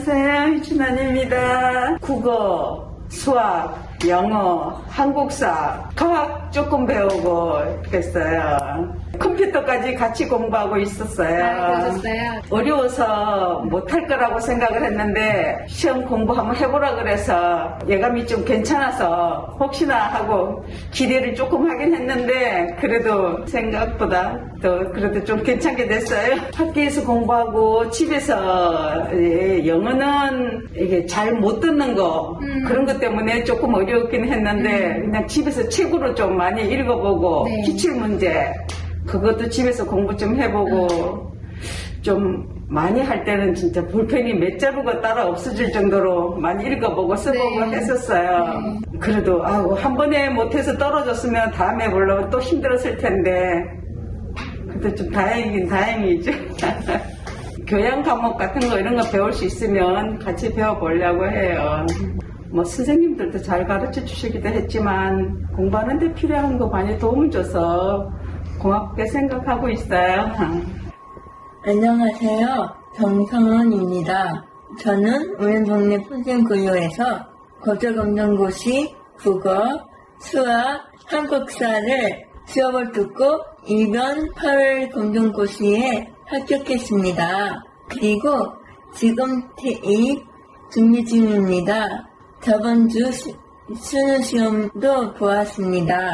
안녕하세요. 희춘아입니다. 국어, 수학, 영어, 한국사, 과학 조금 배우고 그랬어요. 컴퓨터까지 같이 공부하고 있었어요. 그러셨어요? 어려워서 못할 거라고 생각을 했는데 시험 공부 한번 해보라 그래서 예감이 좀 괜찮아서 혹시나 하고 기대를 조금 하긴 했는데 그래도 생각보다 또 그래도 좀 괜찮게 됐어요. 학교에서 공부하고 집에서 영어는 이게 잘 못 듣는 거 그런 것 때문에 조금 어려웠긴 했는데 그냥 집에서 책으로 좀 많이 읽어보고 네. 기출문제 그것도 집에서 공부 좀 해보고 좀 많이 할 때는 진짜 볼펜이 몇 자루가 따라 없어질 정도로 많이 읽어보고 써보고 네. 했었어요. 네. 그래도 한 번에 못해서 떨어졌으면 다음에 물론 또 힘들었을 텐데 그래도 좀 다행이긴 다행이죠. 교양 과목 같은 거 이런 거 배울 수 있으면 같이 배워보려고 해요. 뭐 선생님들도 잘 가르쳐 주시기도 했지만 공부하는 데 필요한 거 많이 도움을 줘서 고맙게 생각하고 있어요. 안녕하세요. 정성원입니다. 저는 우리 동네 푸짐구요에서 고조검정고시, 국어, 수학, 한국사를 수업을 듣고 이번 8월 검정고시에 합격했습니다. 그리고 지금 퇴입 준비 중입니다. 저번 주 수능 시험도 보았습니다.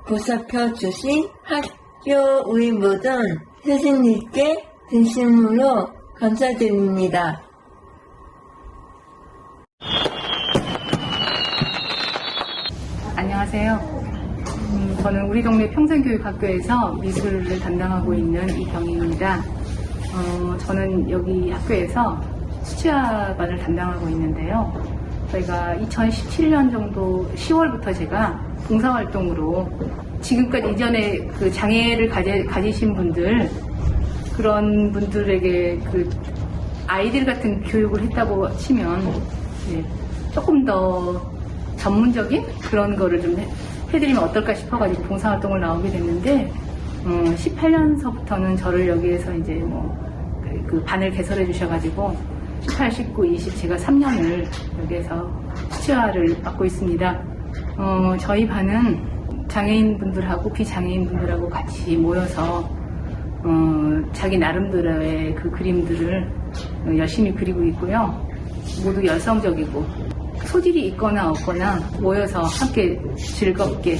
보살펴 주신 학교 우리 모든 선생님께 진심으로 감사드립니다. 안녕하세요. 저는 우리 동네 평생교육학교에서 미술을 담당하고 있는 이경희입니다. 저는 여기 학교에서 수치화반을 담당하고 있는데요. 저희가 2017년 정도 10월부터 제가 봉사활동으로 지금까지 이전에 그 장애를 가지신 분들 그런 분들에게 그 아이들 같은 교육을 했다고 치면 조금 더 전문적인 그런 거를 좀 해드리면 어떨까 싶어가지고 봉사활동을 나오게 됐는데 18년서부터는 저를 여기에서 이제 그 반을 개설해 주셔가지고 18, 19, 20 제가 3년을 여기에서 수치화를 맡고 있습니다. 저희 반은 장애인분들하고 비장애인분들하고 같이 모여서 자기 나름대로의 그 그림들을 열심히 그리고 있고요. 모두 열성적이고 소질이 있거나 없거나 모여서 함께 즐겁게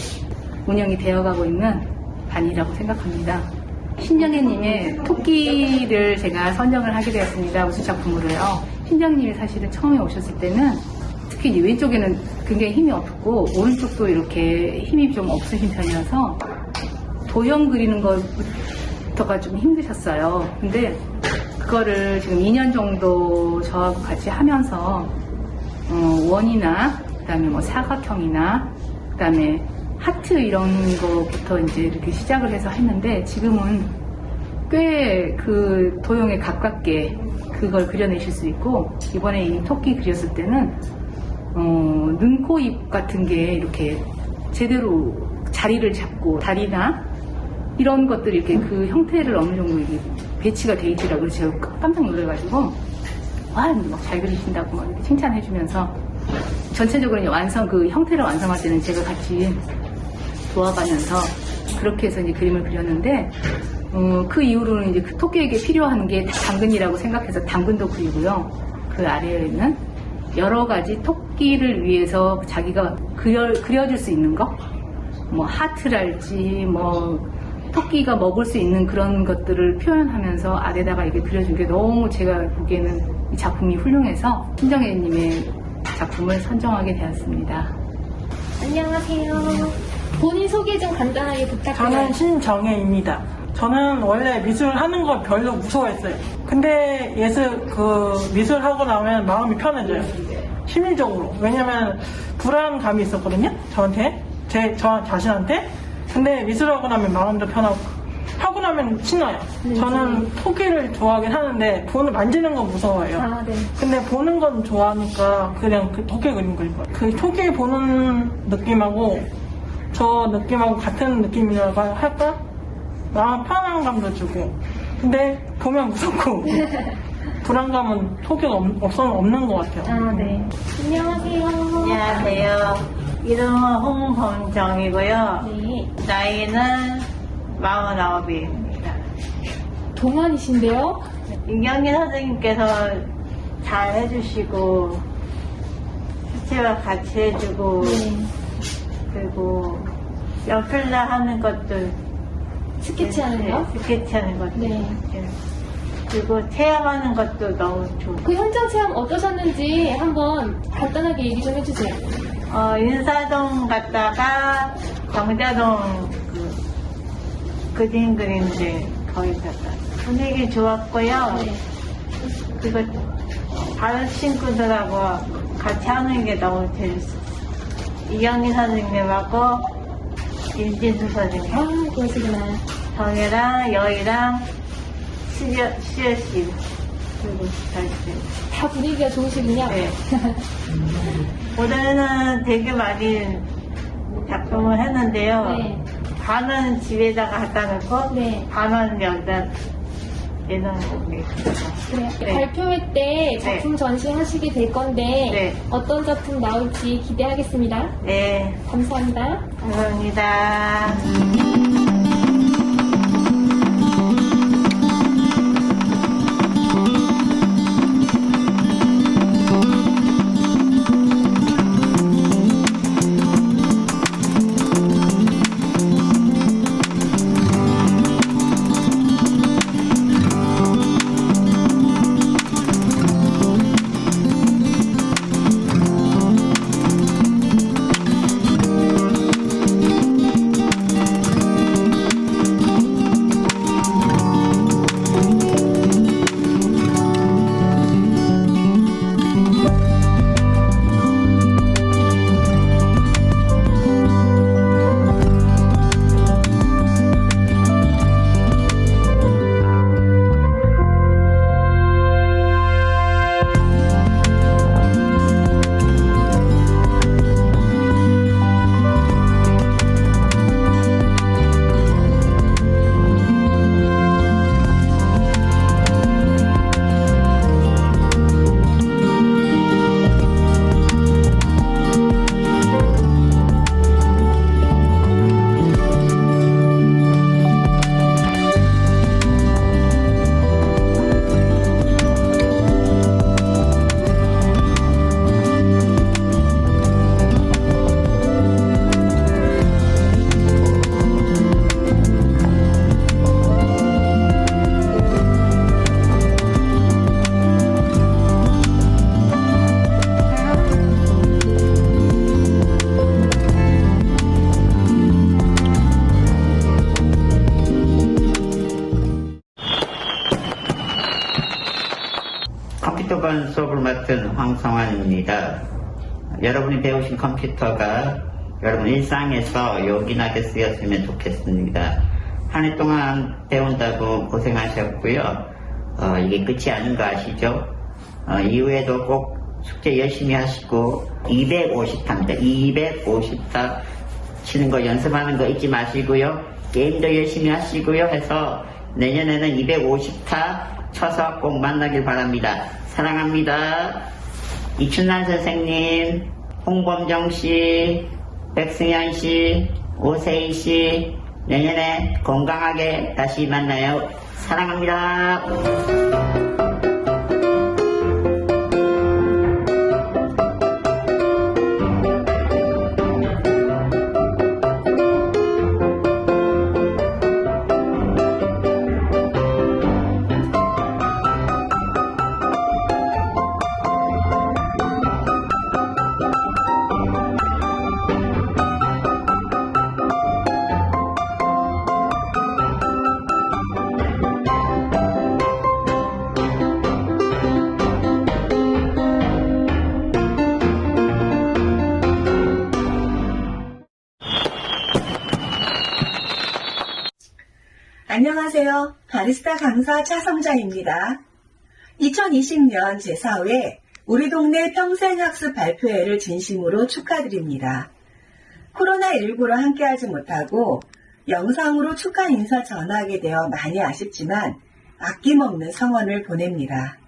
운영이 되어가고 있는 반이라고 생각합니다. 신정혜님의 토끼를 제가 선정을 하게 되었습니다. 우수 작품으로요. 신정혜님이 사실은 처음에 오셨을 때는 특히 이제 왼쪽에는 굉장히 힘이 없고 오른쪽도 이렇게 힘이 좀 없으신 편이어서 도형 그리는 것부터가 좀 힘드셨어요. 근데 그거를 지금 2년 정도 저하고 같이 하면서 원이나 그다음에 뭐 사각형이나 그다음에 하트 이런 거부터 이제 이렇게 시작을 해서 했는데 지금은 꽤 그 도형에 가깝게 그걸 그려내실 수 있고 이번에 이 토끼 그렸을 때는 눈, 코, 입 같은 게 이렇게 제대로 자리를 잡고 다리나 이런 것들이 이렇게 그 형태를 어느 정도 이게 배치가 돼 있더라고요. 제가 깜짝 놀래가지고 와, 막 잘 그리신다고 막 이렇게 칭찬해주면서 전체적으로 이제 그 형태를 완성할 때는 제가 같이 도와가면서 그렇게 해서 이제 그림을 그렸는데 그 이후로는 이제 그 토끼에게 필요한 게 당근이라고 생각해서 당근도 그리고요. 그 아래에 있는 여러 가지 토끼를 위해서 자기가 그려줄 수 있는 거, 뭐 하트랄지 뭐 토끼가 먹을 수 있는 그런 것들을 표현하면서 아래다가 이렇게 그려준 게 너무 제가 보기에는 이 작품이 훌륭해서 신정혜님의 작품을 선정하게 되었습니다. 안녕하세요. 본인 소개 좀 간단하게 부탁드려요. 저는 신정혜입니다. 저는 원래 미술 하는 걸 별로 무서워했어요. 근데 미술 하고 나면 마음이 편해져요. 심리적으로. 왜냐면 불안감이 있었거든요. 저 자신한테. 근데 미술하고 나면 마음도 편하고 하고 나면 신나요. 저는 토끼를 좋아하긴 하는데 만지는 건 무서워해요. 아, 네. 근데 보는 건 좋아하니까 그냥 그 토끼 그림 그릴 거예요. 그 토끼 보는 느낌하고 저 느낌하고 같은 느낌이라고 할까? 마음 편안감도 주고 근데 보면 무섭고 불안감은 속에 없는 것 같아요. 아, 네. 안녕하세요. 안녕하세요. 이름은 홍범정이고요. 네. 나이는 49입니다. 동안이신데요? 임경민 선생님께서 잘 해주시고, 수채화 같이 해주고, 네. 그리고 연필라 하는 것도, 스케치 하는 거? 네, 스케치 하는 것도. 네. 네. 그리고 체험하는 것도 너무 좋고, 그 현장 체험 어떠셨는지 한번 간단하게 얘기 좀 해주세요. 인사동 갔다가 정자동 그림 그리는데 거기 갔다. 분위기 좋았고요. 네. 그리고 다른 친구들하고 같이 하는 게 너무 재밌었어요. 이경희 선생님하고 임진수 선생님, 아, 그러시구나. 정혜랑 여희랑 시여씨 그리고 잘했어요. 다 분위기가 좋으시군요. 네. 올해는 되게 많이 작품을 했는데요. 네. 반은 집에다가 갖다 놓고 네. 반은 여기다 내놓은 게 있어요. 그래요. 네. 발표회 때 작품 전시하시게 될 건데 네. 어떤 작품 나올지 기대하겠습니다. 네, 감사합니다. 감사합니다. 컴퓨터반 수업을 맡은 황성환입니다. 여러분이 배우신 컴퓨터가 여러분 일상에서 요긴하게 쓰였으면 좋겠습니다. 한 해 동안 배운다고 고생하셨고요. 이게 끝이 아닌 거 아시죠? 이후에도 꼭 숙제 열심히 하시고 250타입니다. 250타 치는 거 연습하는 거 잊지 마시고요. 게임도 열심히 하시고요. 해서 내년에는 250타 쳐서 꼭 만나길 바랍니다. 사랑합니다. 이춘란 선생님, 홍범정 씨, 백승현 씨, 오세희 씨, 내년에 건강하게 다시 만나요. 사랑합니다. 안녕하세요. 바리스타 강사 차성자입니다. 2020년 제4회 우리 동네 평생학습 발표회를 진심으로 축하드립니다. 코로나19로 함께하지 못하고 영상으로 축하 인사 전하게 되어 많이 아쉽지만 아낌없는 성원을 보냅니다.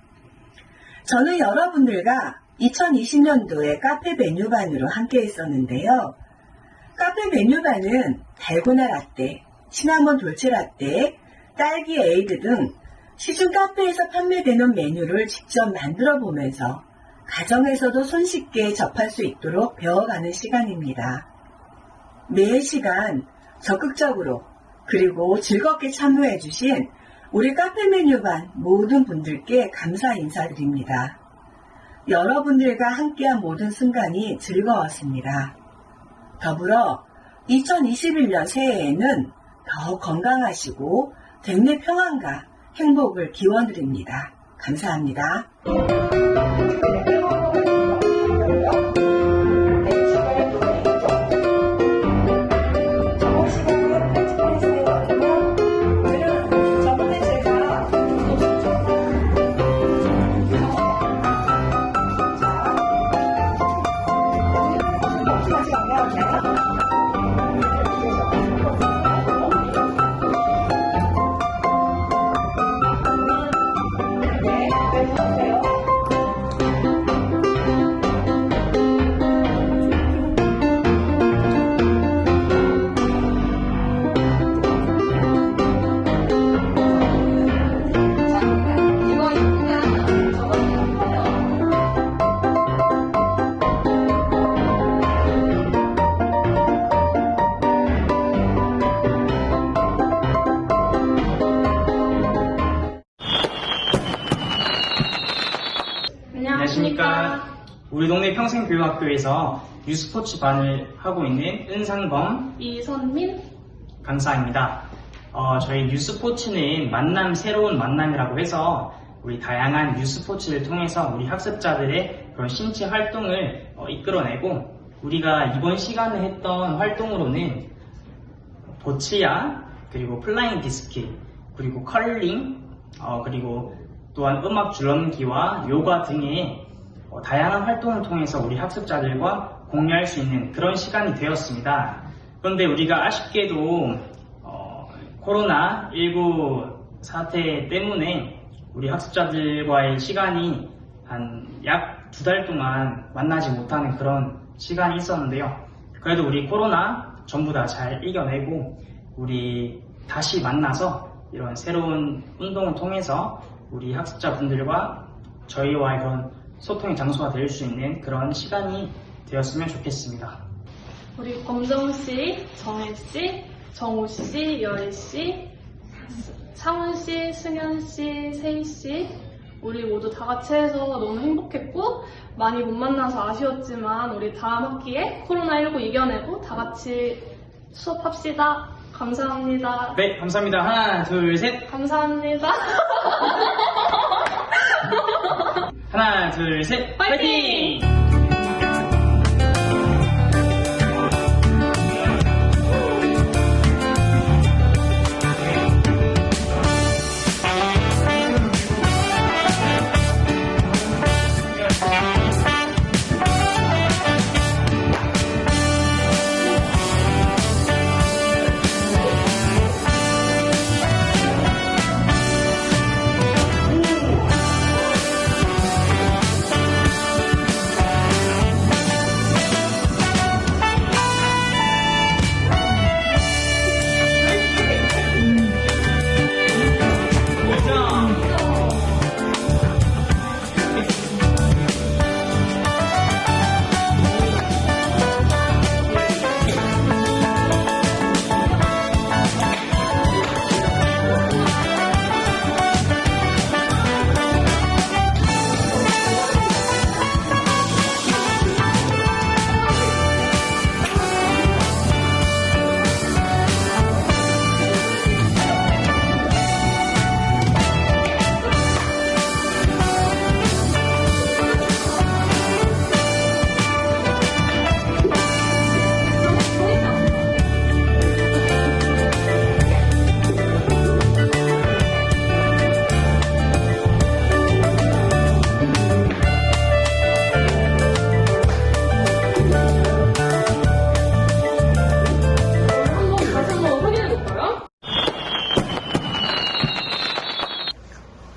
저는 여러분들과 2020년도에 카페 메뉴반으로 함께 했었는데요. 카페 메뉴반은 달고나 라떼, 시나몬 돌체 라떼, 딸기 에이드 등 시중 카페에서 판매되는 메뉴를 직접 만들어 보면서 가정에서도 손쉽게 접할 수 있도록 배워가는 시간입니다. 매 시간 적극적으로 그리고 즐겁게 참여해 주신 우리 카페 메뉴반 모든 분들께 감사 인사드립니다. 여러분들과 함께한 모든 순간이 즐거웠습니다. 더불어 2021년 새해에는 더 건강하시고 백내 평안과 행복을 기원드립니다. 감사합니다. 안녕하십니까. 우리 동네 평생교육학교에서 유스포츠 반을 하고 있는 은상범, 이선민, 강사입니다. 저희 유스포츠는 새로운 만남이라고 해서 우리 다양한 유스포츠를 통해서 우리 학습자들의 그런 신체 활동을 이끌어내고, 우리가 이번 시간에 했던 활동으로는 보치야, 그리고 플라잉 디스크, 그리고 컬링, 그리고 또한 음악 줄넘기와 요가 등의 다양한 활동을 통해서 우리 학습자들과 공유할 수 있는 그런 시간이 되었습니다. 그런데 우리가 아쉽게도 코로나19 사태 때문에 우리 학습자들과의 시간이 한 약 2달 동안 만나지 못하는 그런 시간이 있었는데요. 그래도 우리 코로나 전부 다 잘 이겨내고 우리 다시 만나서 이런 새로운 운동을 통해서 우리 학습자분들과 저희와의 그런 소통의 장소가 될 수 있는 그런 시간이 되었으면 좋겠습니다. 우리 검정씨, 정혜씨, 정우씨, 여혜씨, 상훈씨, 승현씨, 세희씨, 우리 모두 다 같이 해서 너무 행복했고 많이 못 만나서 아쉬웠지만 우리 다음 학기에 코로나19 이겨내고 다 같이 수업합시다. 감사합니다. 네, 감사합니다. 하나, 둘, 셋. 감사합니다. 하나, 둘, 셋. 파이팅!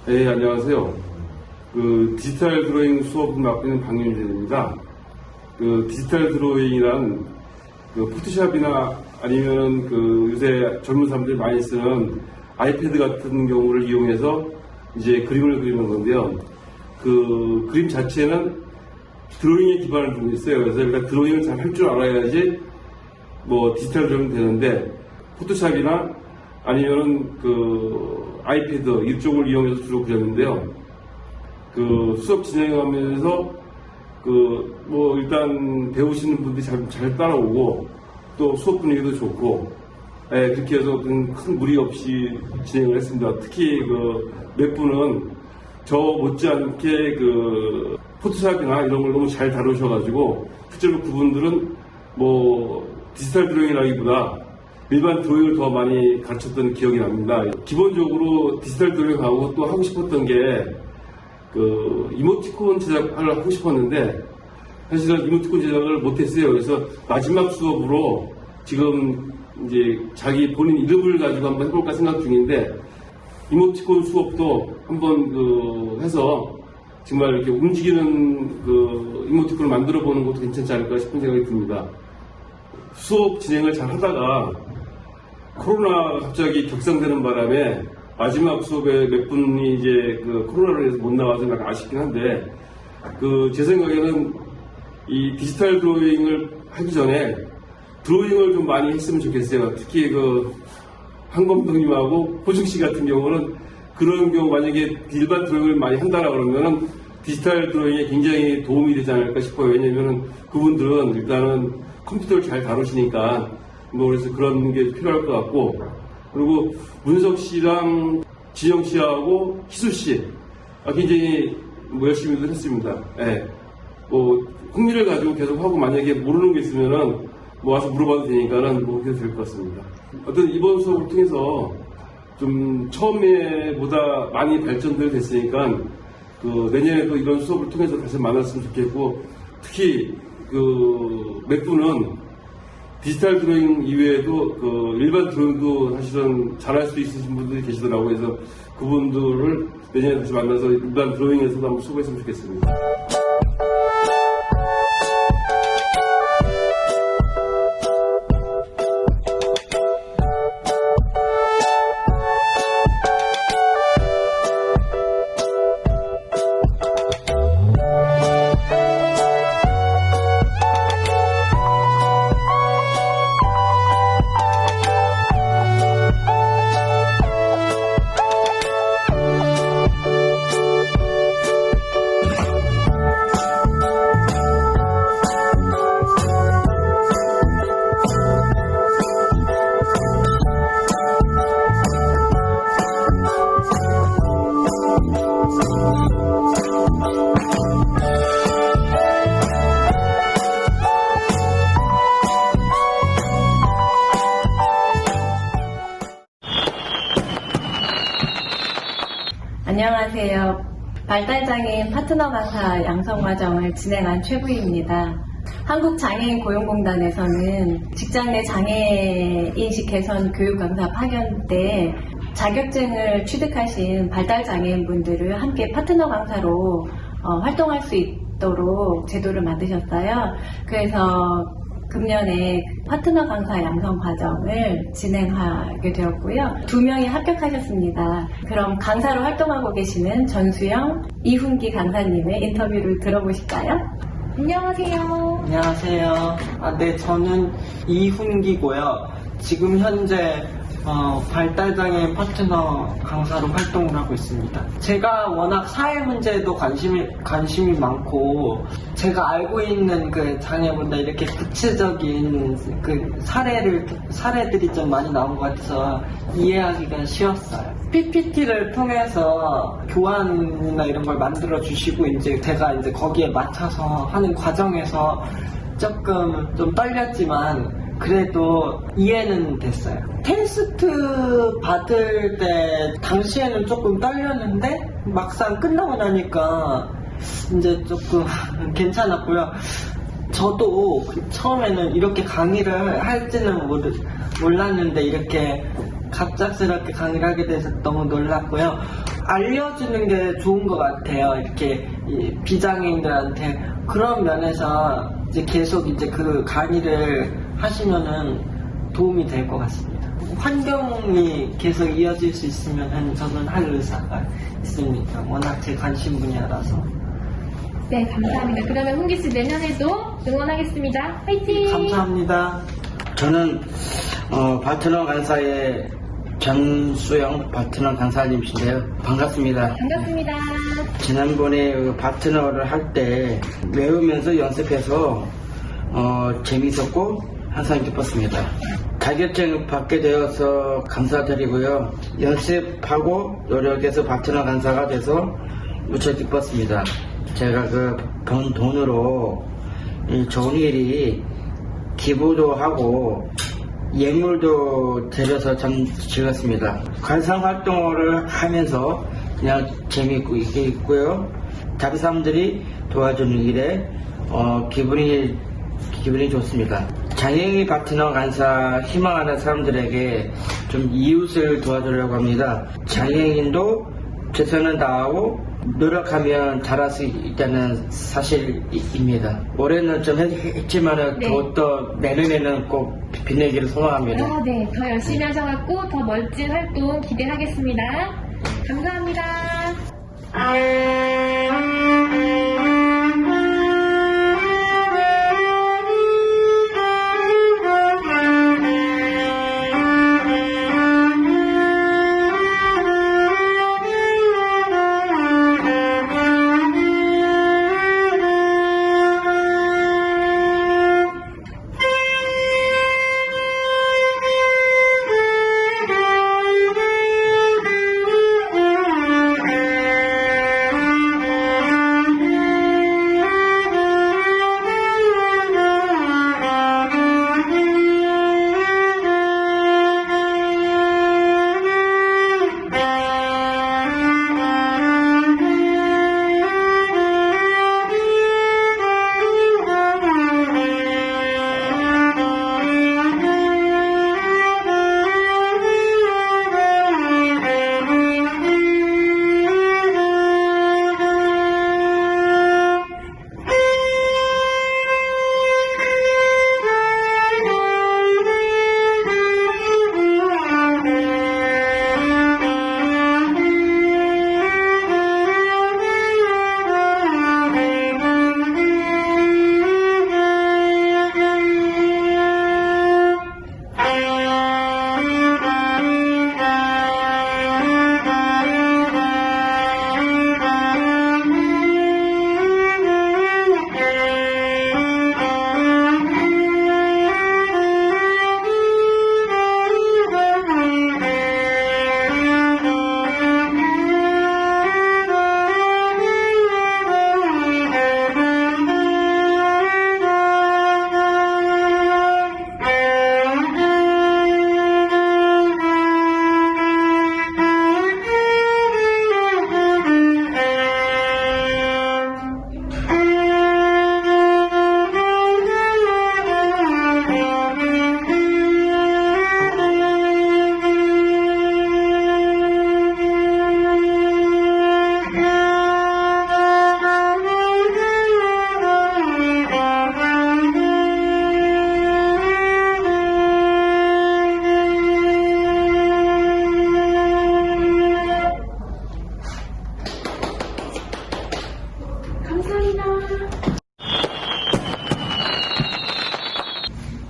네, 안녕하세요. 그 디지털 드로잉 수업을 맡고 있는 박윤진입니다. 그 디지털 드로잉이란 그 포토샵이나 아니면 그 요새 젊은 사람들이 많이 쓰는 아이패드 같은 경우를 이용해서 이제 그림을 그리는 건데요. 그 그림 자체는 드로잉에 기반을 두고 있어요. 그래서 일단 드로잉을 잘 할 줄 알아야지 뭐 디지털 드로잉 되는데 포토샵이나 아니면은 그 아이패드 이쪽을 이용해서 주로 그렸는데요. 그 수업 진행하면서 그 뭐 일단 배우시는 분들이 잘 따라오고 또 수업 분위기도 좋고 그렇게 해서 큰 무리 없이 진행을 했습니다. 특히 그 몇 분은 저 못지않게 그 포토샵이나 이런 걸 너무 잘 다루셔가지고 실제로 그분들은 뭐 디지털 드로잉이라기보다 일반 드로잉을 더 많이 가르쳤던 기억이 납니다. 기본적으로 디지털 드로잉하고 또 하고 싶었던 게 그 이모티콘 제작을 하고 싶었는데 사실은 이모티콘 제작을 못했어요. 그래서 마지막 수업으로 지금 이제 자기 본인 이름을 가지고 한번 해볼까 생각 중인데 이모티콘 수업도 한번 그 해서 정말 이렇게 움직이는 그 이모티콘을 만들어 보는 것도 괜찮지 않을까 싶은 생각이 듭니다. 수업 진행을 잘 하다가 코로나가 갑자기 격상되는 바람에 마지막 수업에 몇 분이 이제 그 코로나로 해서 못 나와서 약간 아쉽긴 한데 그 제 생각에는 이 디지털 드로잉을 하기 전에 드로잉을 좀 많이 했으면 좋겠어요. 특히 그 한 감독님하고 호중 씨 같은 경우는 그런 경우 만약에 일반 드로잉을 많이 한다라 그러면은 디지털 드로잉에 굉장히 도움이 되지 않을까 싶어요. 왜냐면은 그분들은 일단은 컴퓨터를 잘 다루시니까 뭐 그래서 그런 게 필요할 것 같고 그리고 문석 씨랑 지영 씨하고 희수 씨 굉장히 뭐 열심히 했습니다. 예. 뭐 흥미를 가지고 계속 하고 만약에 모르는 게 있으면은 뭐 와서 물어봐도 되니까는 뭐 그래도 될 것 같습니다. 어떤 이번 수업을 통해서 좀 처음에보다 많이 발전들 됐으니까 그 내년에도 이런 수업을 통해서 다시 만났으면 좋겠고 특히 그 몇 분은 디지털 드로잉 이외에도 그 일반 드로잉도 사실은 잘할 수 있으신 분들이 계시더라고요. 그래서 그분들을 내년에 다시 만나서 일반 드로잉에서도 한번 수고했으면 좋겠습니다. 안녕하세요. 발달장애인 파트너 강사 양성과정을 진행한 최부희입니다. 한국장애인 고용공단에서는 직장 내 장애인식 개선 교육 강사 파견 때 자격증을 취득하신 발달장애인분들을 함께 파트너 강사로 활동할 수 있도록 제도를 만드셨어요. 그래서 금년에 파트너 강사 양성 과정을 진행하게 되었고요. 2명이 합격하셨습니다. 그럼 강사로 활동하고 계시는 전수영, 이훈기 강사님의 인터뷰를 들어보실까요? 안녕하세요. 안녕하세요. 네, 저는 이훈기고요. 지금 현재 발달장애인 파트너 강사로 활동을 하고 있습니다. 제가 워낙 사회 문제에도 관심이 많고 제가 알고 있는 그 장애보다 이렇게 구체적인 그 사례들이 좀 많이 나온 것 같아서 이해하기가 쉬웠어요. PPT를 통해서 교환이나 이런 걸 만들어 주시고 이제 제가 이제 거기에 맞춰서 하는 과정에서 조금 좀 떨렸지만 그래도 이해는 됐어요. 테스트 받을 때 당시에는 조금 떨렸는데 막상 끝나고 나니까 이제 조금 괜찮았고요. 저도 처음에는 이렇게 강의를 할지는 몰랐는데 이렇게 갑작스럽게 강의를 하게 돼서 너무 놀랐고요. 알려주는 게 좋은 것 같아요. 이렇게 이 비장애인들한테. 그런 면에서 이제 계속 이제 그 강의를 하시면은 도움이 될 것 같습니다. 환경이 계속 이어질 수 있으면 저는 할 의사가 있습니다. 워낙 제 관심 분야라서. 네, 감사합니다. 그러면 훈기 씨 내년에도 응원하겠습니다. 화이팅! 감사합니다. 저는 파트너 강사의 전수영 파트너 강사님이신데요. 반갑습니다. 반갑습니다. 지난번에 파트너를 할 때 외우면서 연습해서 재미있었고 항상 기뻤습니다. 자격증을 받게 되어서 감사드리고요. 연습하고 노력해서 파트너 강사가 돼서 무척 기뻤습니다. 제가 그 번 돈으로 이 좋은 일이 기부도 하고 예물도 드려서 참 즐겁습니다. 관상 활동을 하면서 그냥 재미있고 있고요. 다른 사람들이 도와주는 일에 기분이 좋습니다. 장애인 파트너 강사 희망하는 사람들에게 좀 이웃을 도와주려고 합니다. 장애인도 최선을 다하고 노력하면 잘할 수 있다는 사실입니다. 올해는 좀 했지만 네. 또 내년에는 꼭 빛내기를 소망합니다. 네, 더 열심히 하셔갖고 더 멋진 활동 기대하겠습니다. 감사합니다.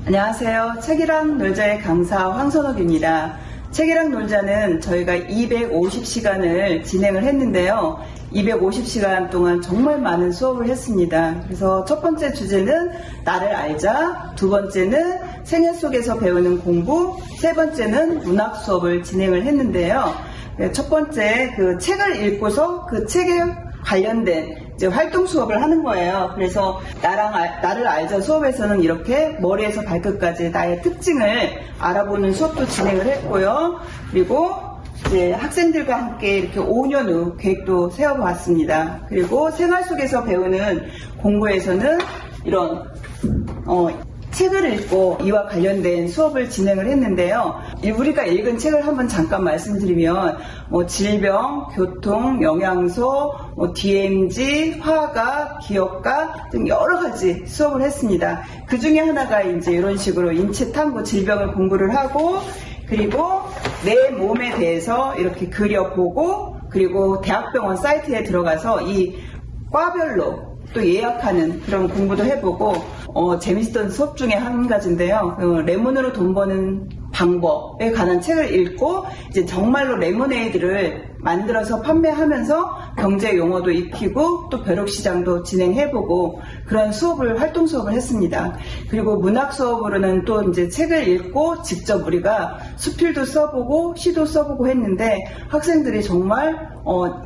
안녕하세요. 책이랑 놀자의 강사 황선옥입니다. 책이랑 놀자는 저희가 250시간을 진행을 했는데요. 250시간 동안 정말 많은 수업을 했습니다. 그래서 첫 번째 주제는 나를 알자, 두 번째는 생애 속에서 배우는 공부, 세 번째는 문학 수업을 진행을 했는데요. 첫 번째 그 책을 읽고서 그 책에 관련된 이제 활동 수업을 하는 거예요. 그래서 나를 알자 수업에서는 이렇게 머리에서 발끝까지 나의 특징을 알아보는 수업도 진행을 했고요. 그리고 이제 학생들과 함께 이렇게 5년 후 계획도 세워보았습니다. 그리고 생활 속에서 배우는 공부에서는 이런 책을 읽고 이와 관련된 수업을 진행을 했는데요. 우리가 읽은 책을 한번 잠깐 말씀드리면 질병, 교통, 영양소, DMG, 화학, 기억학 등 여러 가지 수업을 했습니다. 그 중에 하나가 이제 이런 식으로 인체 탐구, 질병을 공부를 하고 그리고 내 몸에 대해서 이렇게 그려보고 그리고 대학병원 사이트에 들어가서 이 과별로 또 예약하는 그런 공부도 해보고 재밌었던 수업 중에 한 가지인데요. 레몬으로 돈 버는 방법에 관한 책을 읽고 이제 정말로 레모네이드를 만들어서 판매하면서 경제 용어도 익히고 또 벼룩시장도 진행해보고 그런 활동 수업을 했습니다. 그리고 문학 수업으로는 또 이제 책을 읽고 직접 우리가 수필도 써보고 시도 써보고 했는데 학생들이 정말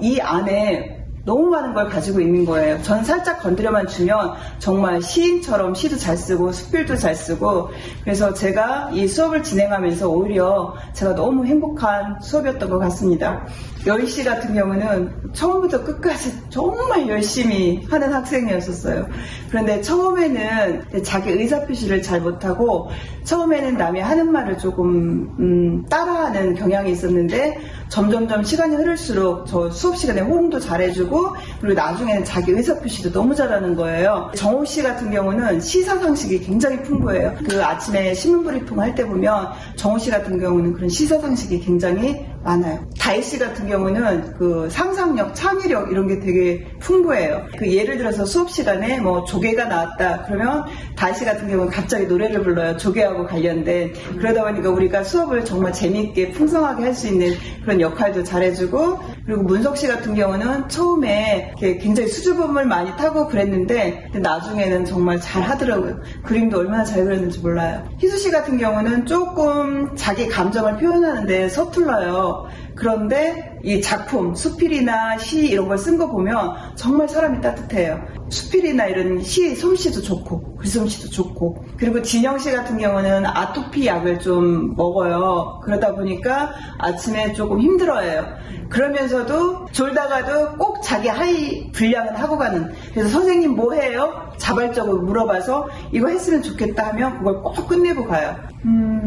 이 안에 너무 많은 걸 가지고 있는 거예요. 전 살짝 건드려만 주면 정말 시인처럼 시도 잘 쓰고 수필도 잘 쓰고 그래서 제가 이 수업을 진행하면서 오히려 제가 너무 행복한 수업이었던 것 같습니다. 여희 씨 같은 경우는 처음부터 끝까지 정말 열심히 하는 학생이었었어요. 그런데 처음에는 자기 의사표시를 잘 못하고 처음에는 남이 하는 말을 조금 따라하는 경향이 있었는데 점점점 시간이 흐를수록 저 수업 시간에 호응도 잘해주고 그리고 나중에는 자기 의사표시도 너무 잘하는 거예요. 정호 씨 같은 경우는 시사상식이 굉장히 풍부해요. 그 아침에 신문브리핑 할 때 보면 정호 씨 같은 경우는 그런 시사상식이 굉장히 많아요. 다희 씨 같은 경우는 그 상상력, 창의력 이런 게 되게 풍부해요. 그 예를 들어서 수업 시간에 조개가 나왔다 그러면 다희 씨 같은 경우는 갑자기 노래를 불러요. 조개하고 관련된. 그러다 보니까 우리가 수업을 정말 재미있게 풍성하게 할 수 있는 그런 역할도 잘해주고 그리고 문석 씨 같은 경우는 처음에 굉장히 수줍음을 많이 타고 그랬는데 나중에는 정말 잘 하더라고요. 그림도 얼마나 잘 그렸는지 몰라요. 희수 씨 같은 경우는 조금 자기 감정을 표현하는데 서툴러요. 그런데 이 작품, 수필이나 시 이런 걸 쓴 거 보면 정말 사람이 따뜻해요. 수필이나 이런 시, 솜씨도 좋고 글솜씨도 좋고 그리고 진영 씨 같은 경우는 아토피 약을 좀 먹어요. 그러다 보니까 아침에 조금 힘들어해요. 그러면서도 졸다가도 꼭 자기 하이 분량은 하고 가는. 그래서 선생님 뭐 해요? 자발적으로 물어봐서 이거 했으면 좋겠다 하면 그걸 꼭 끝내고 가요.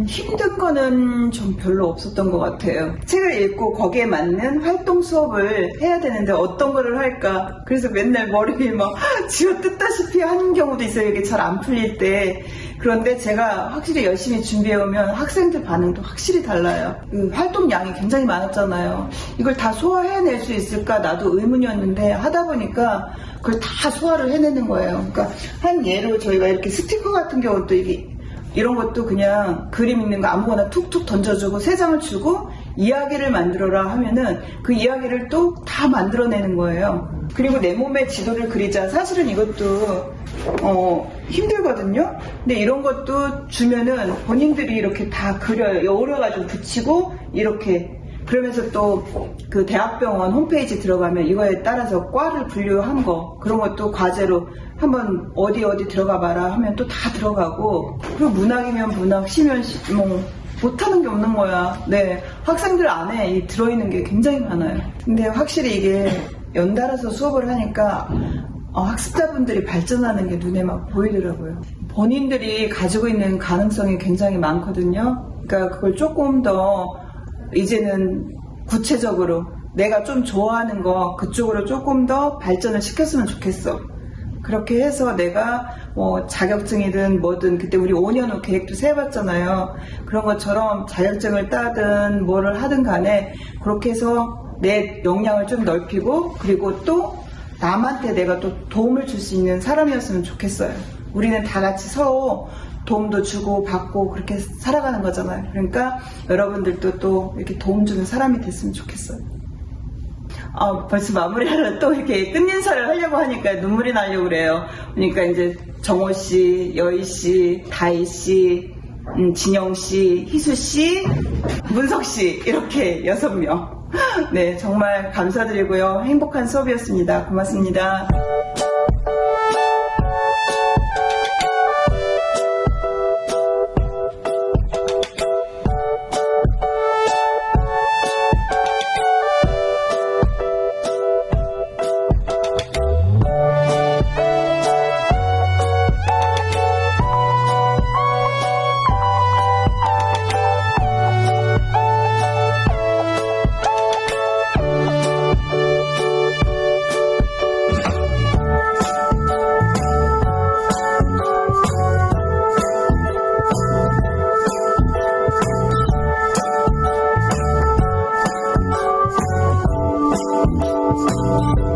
힘든 거는 좀 별로 없었던 것 같아요. 책을 읽고 거기에 맞는 활동 수업을 해야 되는데 어떤 거를 할까? 그래서 맨날 머리에 막 쥐어 뜯다시피 하는 경우도 있어요. 이게 잘 안 풀릴 때. 그런데 제가 확실히 열심히 준비해오면 학생들 반응도 확실히 달라요. 활동량이 굉장히 많았잖아요. 이걸 다 소화해낼 수 있을까 나도 의문이었는데 하다 보니까 그걸 다 소화를 해내는 거예요. 그러니까 한 예로 저희가 이렇게 스티커 같은 경우도 이런 것도 그냥 그림 있는 거 아무거나 툭툭 던져주고 3장을 주고 이야기를 만들어라 하면은 그 이야기를 또 다 만들어내는 거예요. 그리고 내 몸의 지도를 그리자. 사실은 이것도 힘들거든요. 근데 이런 것도 주면은 본인들이 이렇게 다 그려요. 여울여가지고 붙이고 이렇게. 그러면서 또 그 대학병원 홈페이지 들어가면 이거에 따라서 과를 분류한 거 그런 것도 과제로 한번 어디 들어가 봐라 하면 또 다 들어가고 그리고 문학이면 문학, 시면 시, 못하는 게 없는 거야. 네, 학생들 안에 들어있는 게 굉장히 많아요. 근데 확실히 이게 연달아서 수업을 하니까 학습자분들이 발전하는 게 눈에 막 보이더라고요. 본인들이 가지고 있는 가능성이 굉장히 많거든요. 그러니까 그걸 조금 더 이제는 구체적으로 내가 좀 좋아하는 거 그쪽으로 조금 더 발전을 시켰으면 좋겠어. 그렇게 해서 내가 자격증이든 뭐든 그때 우리 5년 후 계획도 세워봤잖아요. 그런 것처럼 자격증을 따든 뭐를 하든 간에 그렇게 해서 내 역량을 좀 넓히고 그리고 또 남한테 내가 또 도움을 줄 수 있는 사람이었으면 좋겠어요. 우리는 다 같이 서로 도움도 주고 받고 그렇게 살아가는 거잖아요. 그러니까 여러분들도 또 이렇게 도움 주는 사람이 됐으면 좋겠어요. 벌써 마무리하러 또 이렇게 끝인사를 하려고 하니까 눈물이 나려고 그래요. 그러니까 이제 정호 씨, 여희 씨, 다희 씨, 진영 씨, 희수 씨, 문석 씨 이렇게 6명. 네, 정말 감사드리고요. 행복한 수업이었습니다. 고맙습니다. 네.